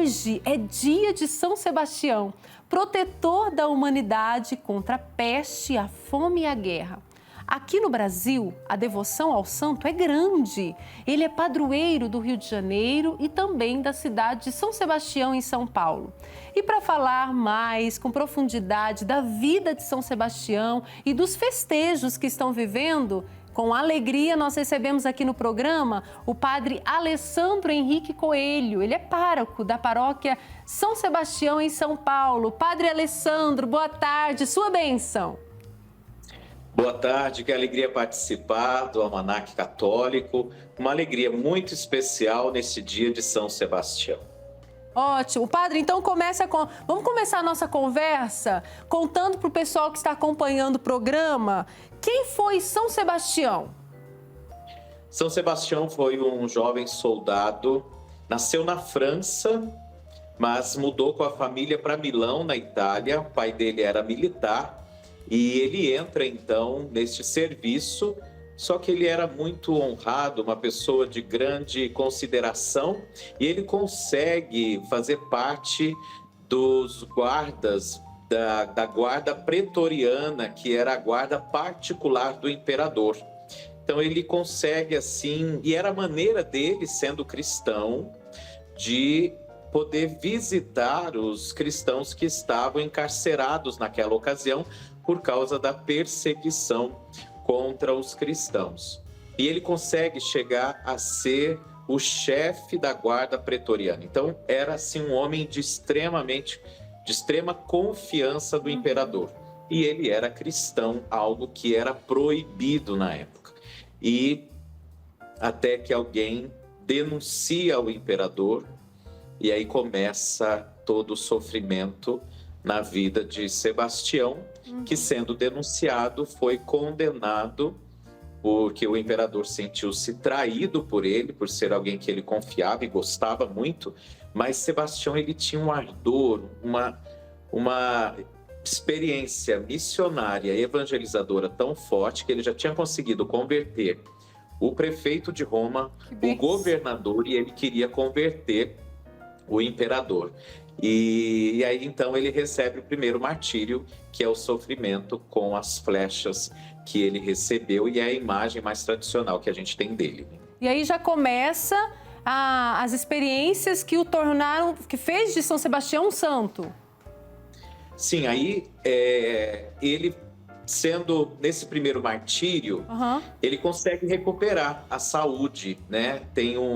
hoje é dia de São Sebastião, protetor da humanidade contra a peste, a fome e a guerra. Aqui no Brasil, a devoção ao santo é grande. Ele é padroeiro do Rio de Janeiro e também da cidade de São Sebastião, em São Paulo. E para falar mais, com profundidade, da vida de São Sebastião e dos festejos que estão vivendo, com alegria nós recebemos aqui no programa o padre Alessandro Henrique Coelho. Ele é pároco da paróquia São Sebastião, em São Paulo. Padre Alessandro, boa tarde, sua bênção. Boa tarde, que alegria participar do Almanaque Católico, uma alegria muito especial nesse dia de São Sebastião. Ótimo. Padre, então vamos começar a nossa conversa contando para o pessoal que está acompanhando o programa quem foi São Sebastião. São Sebastião foi um jovem soldado, nasceu na França, mas mudou com a família para Milão, na Itália. O pai dele era militar. E ele entra, então, neste serviço, só que ele era muito honrado, uma pessoa de grande consideração, e ele consegue fazer parte dos guardas da guarda pretoriana, que era a guarda particular do imperador. Então ele consegue, assim, e era a maneira dele, sendo cristão, de poder visitar os cristãos que estavam encarcerados naquela ocasião, por causa da perseguição contra os cristãos. E ele consegue chegar a ser o chefe da guarda pretoriana. Então, era assim um homem de extrema confiança do imperador. E ele era cristão, algo que era proibido na época. E até que alguém denuncia o imperador, e aí começa todo o sofrimento na vida de Sebastião, que, sendo denunciado, foi condenado porque o imperador sentiu-se traído por ele, por ser alguém que ele confiava e gostava muito, mas Sebastião ele tinha um ardor, uma experiência missionária e evangelizadora tão forte que ele já tinha conseguido converter o prefeito de Roma, o governador, e ele queria converter o imperador. E aí, então, ele recebe o primeiro martírio, que é o sofrimento com as flechas que ele recebeu, e é a imagem mais tradicional que a gente tem dele. E aí já começa as experiências que o tornaram, que fez de São Sebastião um santo. Sim, aí ele, sendo nesse primeiro martírio, ele consegue recuperar a saúde, né?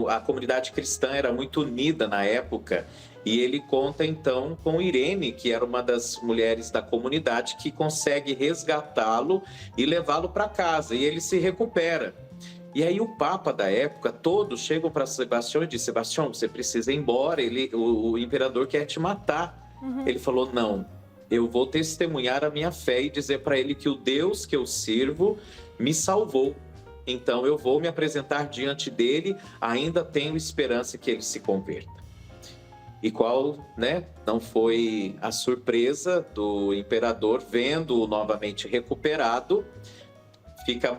A comunidade cristã era muito unida na época, e ele conta então com Irene, que era uma das mulheres da comunidade, que consegue resgatá-lo e levá-lo para casa, e ele se recupera. E aí o Papa da época, todos chegam para Sebastião e dizem: Sebastião, você precisa ir embora, o imperador quer te matar. Ele falou: não, eu vou testemunhar a minha fé e dizer para ele que o Deus que eu sirvo me salvou. Então eu vou me apresentar diante dele, ainda tenho esperança que ele se converta. E qual, né, não foi a surpresa do imperador, vendo-o novamente recuperado, fica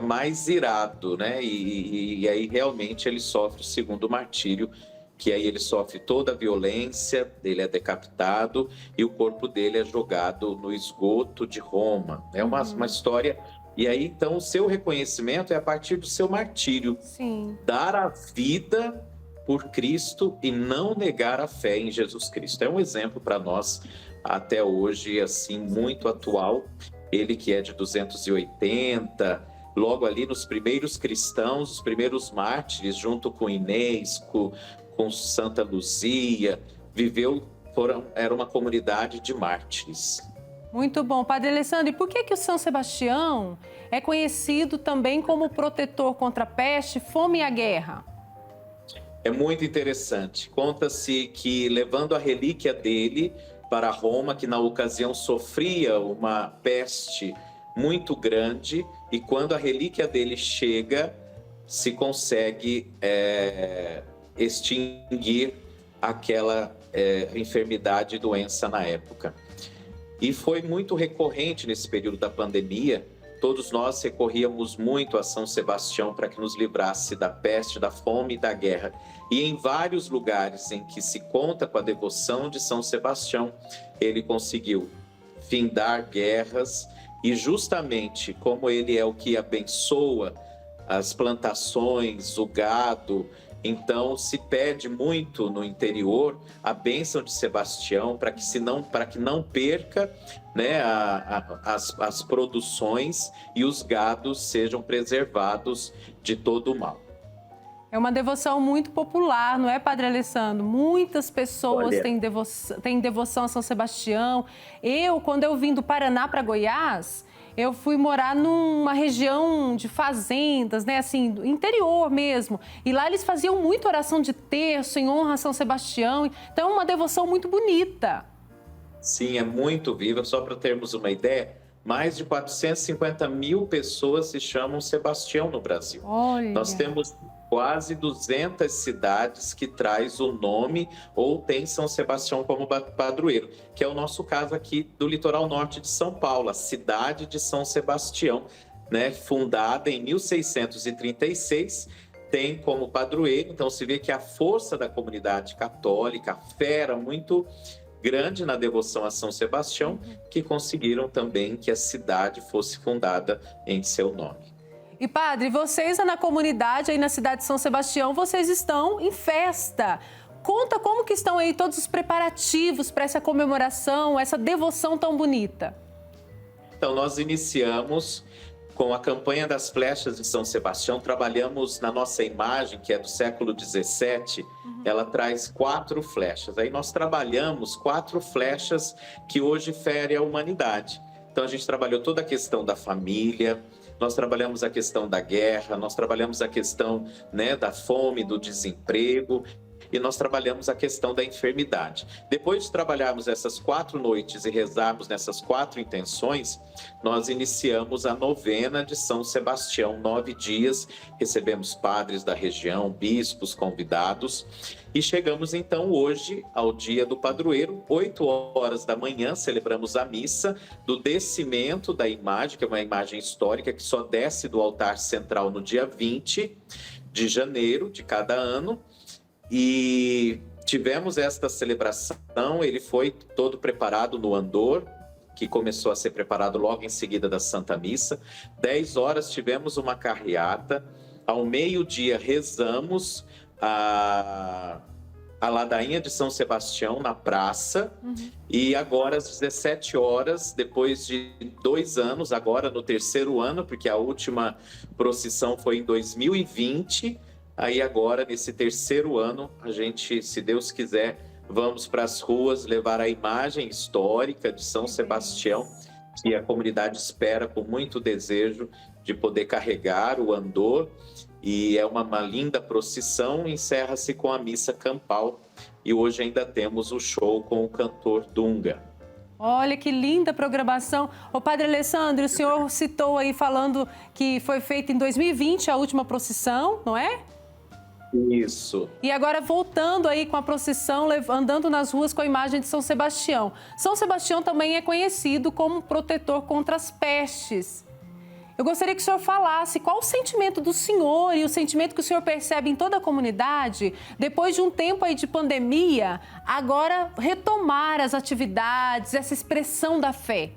mais irado, né? E aí realmente ele sofre o segundo martírio, que aí ele sofre toda a violência, ele é decapitado e o corpo dele é jogado no esgoto de Roma. É uma história. E aí, então, o seu reconhecimento é a partir do seu martírio. Sim. Dar a vida por Cristo e não negar a fé em Jesus Cristo. É um exemplo para nós até hoje, assim, muito atual. Ele que é de 280, logo ali nos primeiros cristãos, os primeiros mártires, junto com Inês, com Santa Luzia, era uma comunidade de mártires. Muito bom. Padre Alessandro, e por que o São Sebastião é conhecido também como protetor contra a peste, fome e a guerra? É muito interessante. Conta-se que, levando a relíquia dele para Roma, que na ocasião sofria uma peste muito grande, e quando a relíquia dele chega, se consegue extinguir aquela enfermidade e doença na época. E foi muito recorrente nesse período da pandemia todos nós recorríamos muito a São Sebastião para que nos livrasse da peste, da fome e da guerra. E em vários lugares em que se conta com a devoção de São Sebastião, ele conseguiu findar guerras e justamente como ele é o que abençoa as plantações, o gado, então se pede muito no interior a bênção de Sebastião para que não perca, né, as produções e os gados sejam preservados de todo o mal. É uma devoção muito popular, não é, Padre Alessandro? Muitas pessoas têm devoção a São Sebastião. Quando eu vim do Paraná para Goiás, eu fui morar numa região de fazendas, né, assim, do interior mesmo. E lá eles faziam muito oração de terço em honra a São Sebastião. Então é uma devoção muito bonita. Sim, é muito viva. Só para termos uma ideia, mais de 450 mil pessoas se chamam Sebastião no Brasil. Olha. Nós temos quase 200 cidades que traz o nome ou tem São Sebastião como padroeiro, que é o nosso caso aqui do litoral norte de São Paulo, a cidade de São Sebastião, né, fundada em 1636, tem como padroeiro. Então se vê que a força da comunidade católica, a fé era muito grande na devoção a São Sebastião, que conseguiram também que a cidade fosse fundada em seu nome. E padre, vocês na comunidade aí na cidade de São Sebastião, vocês estão em festa. Conta como que estão aí todos os preparativos para essa comemoração, essa devoção tão bonita. Então nós iniciamos com a campanha das flechas de São Sebastião. Trabalhamos na nossa imagem, que é do século XVII, ela traz 4 flechas. Aí nós trabalhamos 4 flechas que hoje ferem a humanidade. Então a gente trabalhou toda a questão da família, nós trabalhamos a questão da guerra, nós trabalhamos a questão, né, da fome, do desemprego, e nós trabalhamos a questão da enfermidade. Depois de trabalharmos essas 4 noites e rezarmos nessas 4 intenções, nós iniciamos a novena de São Sebastião, 9 dias, recebemos padres da região, bispos, convidados, e chegamos então hoje ao dia do padroeiro, 8 horas da manhã, celebramos a missa do descimento da imagem, que é uma imagem histórica que só desce do altar central no dia 20 de janeiro de cada ano. E tivemos esta celebração, ele foi todo preparado no andor, que começou a ser preparado logo em seguida da Santa Missa. 10 horas tivemos uma carreata, ao meio-dia rezamos a ladainha de São Sebastião na praça, e agora às 17 horas, depois de 2 anos, agora no 3º ano, porque a última procissão foi em 2020, aí agora, nesse 3º ano, a gente, se Deus quiser, vamos para as ruas levar a imagem histórica de São Sebastião, que a comunidade espera com muito desejo de poder carregar o andor. E é uma linda procissão, encerra-se com a missa campal. E hoje ainda temos o show com o cantor Dunga. Olha que linda programação. Ô Padre Alessandro, o senhor citou aí falando que foi feita em 2020 a última procissão, não é? Isso. E agora voltando aí com a procissão, andando nas ruas com a imagem de São Sebastião. São Sebastião também é conhecido como protetor contra as pestes. Eu gostaria que o senhor falasse qual o sentimento do senhor e o sentimento que o senhor percebe em toda a comunidade, depois de um tempo aí de pandemia, agora retomar as atividades, essa expressão da fé.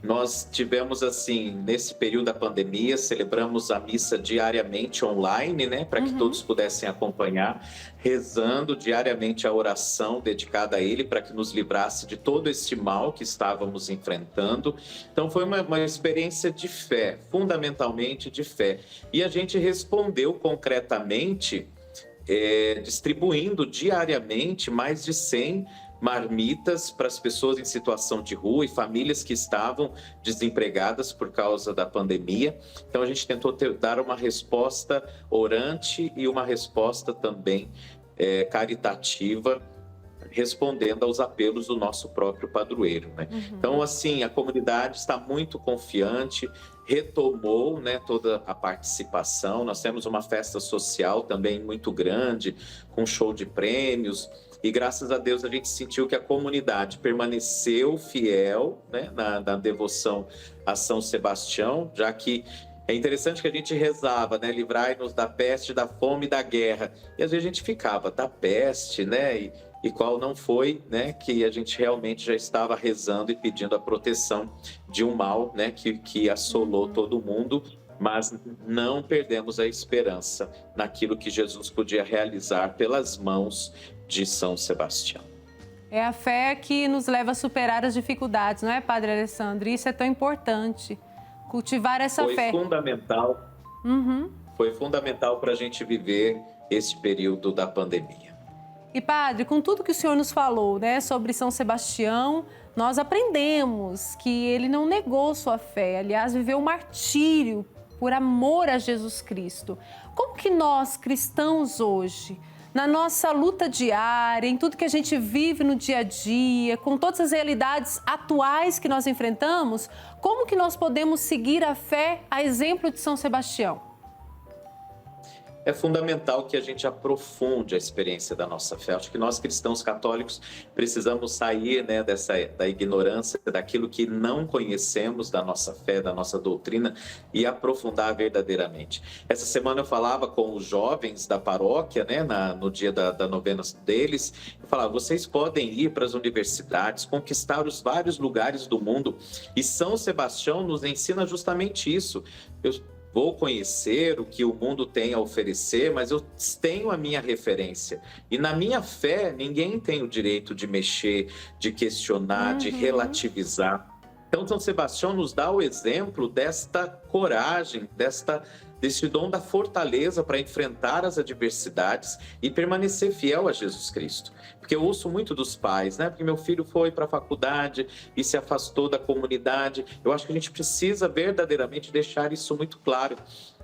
Nós tivemos, assim, nesse período da pandemia, celebramos a missa diariamente online, né? Para que todos pudessem acompanhar, rezando diariamente a oração dedicada a ele, para que nos livrasse de todo este mal que estávamos enfrentando. Então, foi uma experiência de fé, fundamentalmente de fé. E a gente respondeu concretamente, distribuindo diariamente mais de 100 marmitas para as pessoas em situação de rua e famílias que estavam desempregadas por causa da pandemia. Então a gente tentou dar uma resposta orante e uma resposta também caritativa, respondendo aos apelos do nosso próprio padroeiro, né? Então, assim, a comunidade está muito confiante, retomou, né, toda a participação. Nós temos uma festa social também muito grande, com show de prêmios, e graças a Deus a gente sentiu que a comunidade permaneceu fiel, né, na devoção a São Sebastião, já que é interessante que a gente rezava, né? Livrai-nos da peste, da fome e da guerra. E às vezes a gente ficava da peste, né? E qual não foi, né? Que a gente realmente já estava rezando e pedindo a proteção de um mal, né? Que assolou todo mundo. Mas não perdemos a esperança naquilo que Jesus podia realizar pelas mãos de São Sebastião. É a fé que nos leva a superar as dificuldades, não é, Padre Alessandro? Isso é tão importante. Cultivar essa fé. Foi fundamental. Foi fundamental para a gente viver esse período da pandemia. E, Padre, com tudo que o senhor nos falou, né, sobre São Sebastião, nós aprendemos que ele não negou sua fé, aliás, viveu o martírio por amor a Jesus Cristo. Como que nós, cristãos hoje, na nossa luta diária, em tudo que a gente vive no dia a dia, com todas as realidades atuais que nós enfrentamos, como que nós podemos seguir a fé a exemplo de São Sebastião? É fundamental que a gente aprofunde a experiência da nossa fé. Acho que nós, cristãos católicos, precisamos sair, né, da ignorância, daquilo que não conhecemos da nossa fé, da nossa doutrina, e aprofundar verdadeiramente. Essa semana eu falava com os jovens da paróquia, né, no dia da novena deles, eu falava, vocês podem ir para as universidades, conquistar os vários lugares do mundo, e São Sebastião nos ensina justamente isso. Vou conhecer o que o mundo tem a oferecer, mas eu tenho a minha referência. E na minha fé, ninguém tem o direito de mexer, de questionar, de relativizar. Então, São Sebastião nos dá o exemplo desta coragem, desse dom da fortaleza para enfrentar as adversidades e permanecer fiel a Jesus Cristo. Porque eu ouço muito dos pais, né? Porque meu filho foi para a faculdade e se afastou da comunidade. Eu acho que a gente precisa verdadeiramente deixar isso muito claro,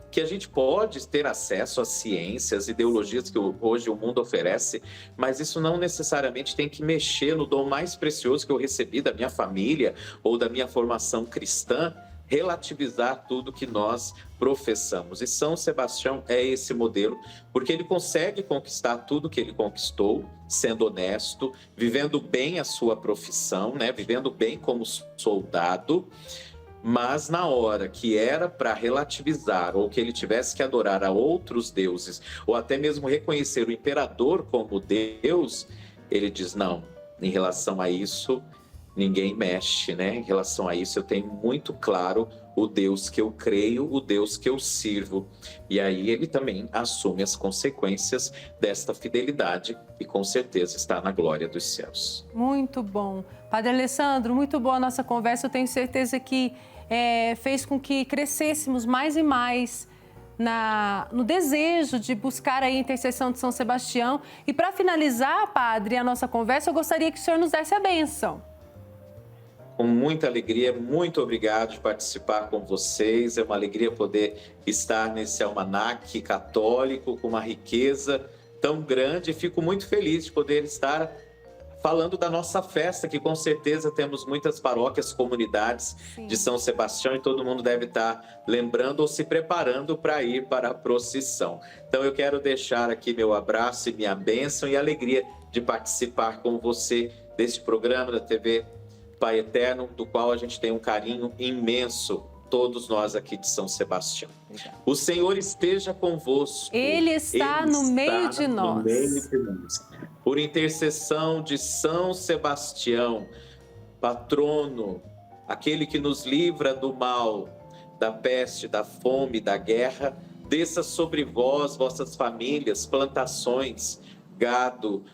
que a gente pode ter acesso às ciências, ideologias que hoje o mundo oferece, mas isso não necessariamente tem que mexer no dom mais precioso que eu recebi da minha família ou da minha formação cristã, relativizar tudo que nós professamos. E São Sebastião é esse modelo, porque ele consegue conquistar tudo que ele conquistou, sendo honesto, vivendo bem a sua profissão, né? Vivendo bem como soldado, mas na hora que era para relativizar ou que ele tivesse que adorar a outros deuses, ou até mesmo reconhecer o imperador como Deus, ele diz, não, em relação a isso, ninguém mexe, né? Em relação a isso, eu tenho muito claro o Deus que eu creio, o Deus que eu sirvo. E aí ele também assume as consequências desta fidelidade e com certeza está na glória dos céus. Muito bom. Padre Alessandro, muito boa a nossa conversa. Eu tenho certeza que fez com que crescêssemos mais e mais no desejo de buscar a intercessão de São Sebastião. E para finalizar, Padre, a nossa conversa, eu gostaria que o senhor nos desse a bênção. Com muita alegria, muito obrigado de participar com vocês. É uma alegria poder estar nesse almanaque católico com uma riqueza tão grande. Fico muito feliz de poder estar falando da nossa festa, que com certeza temos muitas paróquias, comunidades de São Sebastião e todo mundo deve estar lembrando ou se preparando para ir para a procissão. Então eu quero deixar aqui meu abraço e minha bênção e alegria de participar com você deste programa da TV Pai Eterno, do qual a gente tem um carinho imenso, todos nós aqui de São Sebastião. O Senhor esteja convosco. Ele está no meio de nós. Por intercessão de São Sebastião, patrono, aquele que nos livra do mal, da peste, da fome, da guerra, desça sobre vós, vossas famílias, plantações, gado,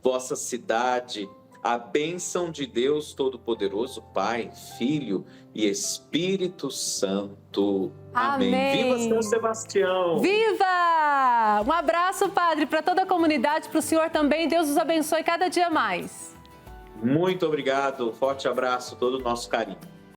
vossa cidade, a bênção de Deus Todo-Poderoso, Pai, Filho e Espírito Santo. Amém. Viva São Sebastião! Viva! Um abraço, Padre, para toda a comunidade, para o senhor também. Deus os abençoe cada dia mais. Muito obrigado. Forte abraço, todo o nosso carinho.